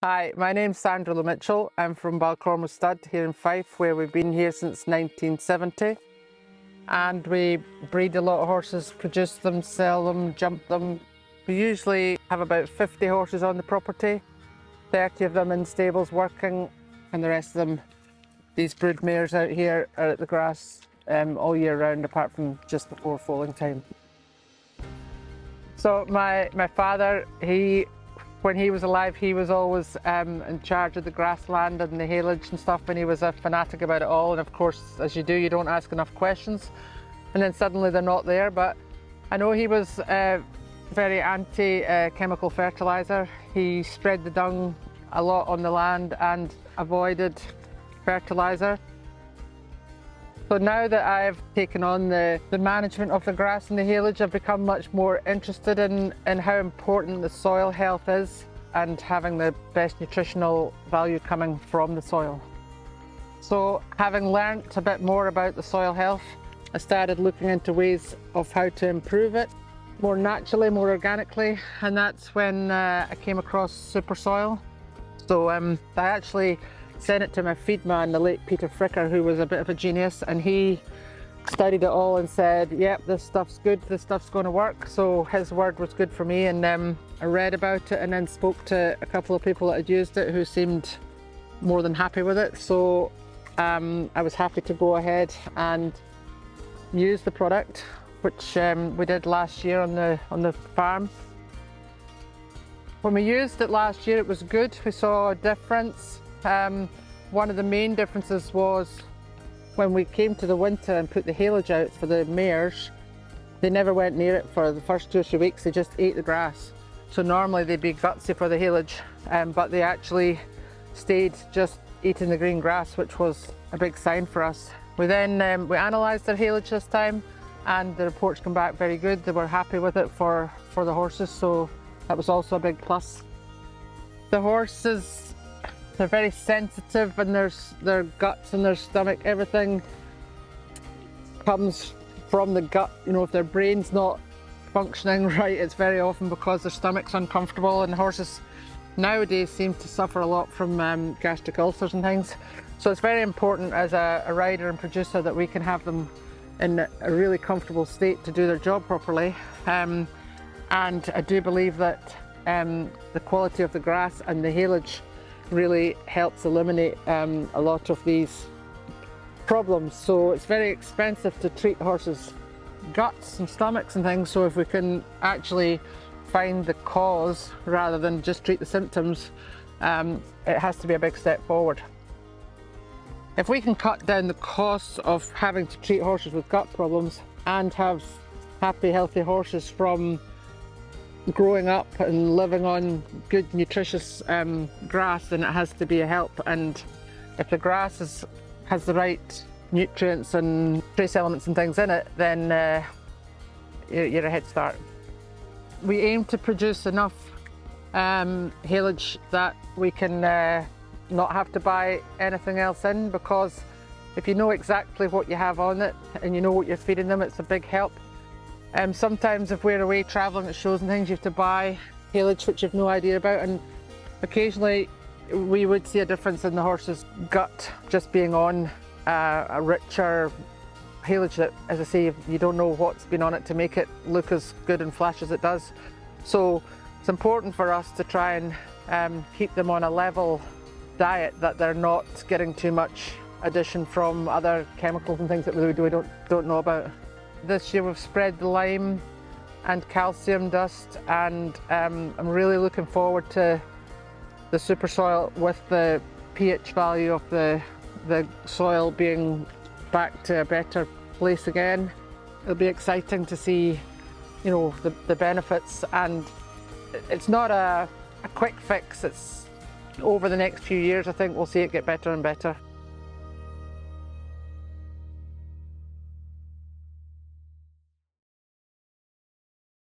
Hi, my name's Sandra Mitchell. I'm from Balclormel Stud here in Fife, where we've been here since 1970. And we breed a lot of horses, produce them, sell them, jump them. We usually have about 50 horses on the property, 30 of them in stables working, and the rest of them, these brood mares out here, are at the grass all year round, apart from just before foaling time. So my father, when he was alive, he was always in charge of the grassland and the haylage and stuff, and he was a fanatic about it all. And of course, as you do, you don't ask enough questions, and then suddenly they're not there. But I know he was very anti-chemical fertiliser. He spread the dung a lot on the land and avoided fertiliser. So now that I've taken on the management of the grass and the haylage, I've become much more interested in how important the soil health is and having the best nutritional value coming from the soil. So having learnt a bit more about the soil health, I started looking into ways of how to improve it more naturally, more organically, and that's when I came across Supersoil. So I actually sent it to my feed man, the late Peter Fricker, who was a bit of a genius, and he studied it all and said, yep, this stuff's good, this stuff's going to work. So his word was good for me, and I read about it and then spoke to a couple of people that had used it who seemed more than happy with it. So I was happy to go ahead and use the product, which we did last year on the farm. When we used it last year, it was good. We saw a difference. One of the main differences was when we came to the winter and put the haylage out for the mares, they never went near it for the first 2 or 3 weeks. They just ate the grass. So normally they'd be gutsy for the haylage, but they actually stayed just eating the green grass, which was a big sign for us. We then we analysed their haylage this time, and the reports come back very good. They were happy with it for the horses, so that was also a big plus. The horses, they're very sensitive, and their guts and their stomach, everything comes from the gut. You know, if their brain's not functioning right, it's very often because their stomach's uncomfortable, and horses nowadays seem to suffer a lot from gastric ulcers and things. So it's very important as a rider and producer that we can have them in a really comfortable state to do their job properly. And I do believe that the quality of the grass and the haylage really helps eliminate a lot of these problems. So it's very expensive to treat horses' guts and stomachs and things, so if we can actually find the cause rather than just treat the symptoms, it has to be a big step forward. If we can cut down the costs of having to treat horses with gut problems and have happy, healthy horses from growing up and living on good, nutritious grass, then it has to be a help. And if the grass has the right nutrients and trace elements and things in it, then you're a head start. We aim to produce enough haylage that we can not have to buy anything else in, because if you know exactly what you have on it and you know what you're feeding them, it's a big help. Sometimes if we're away travelling at shows and things, you have to buy haylage which you've no idea about, and occasionally we would see a difference in the horse's gut just being on a richer haylage that, as I say, you don't know what's been on it to make it look as good and flash as it does. So it's important for us to try and keep them on a level diet, that they're not getting too much addition from other chemicals and things that we don't know about. This year we've spread the lime and calcium dust, and I'm really looking forward to the Supersoil with the pH value of the soil being back to a better place again. It'll be exciting to see, you know, the benefits, and it's not a quick fix. It's over the next few years, I think we'll see it get better and better.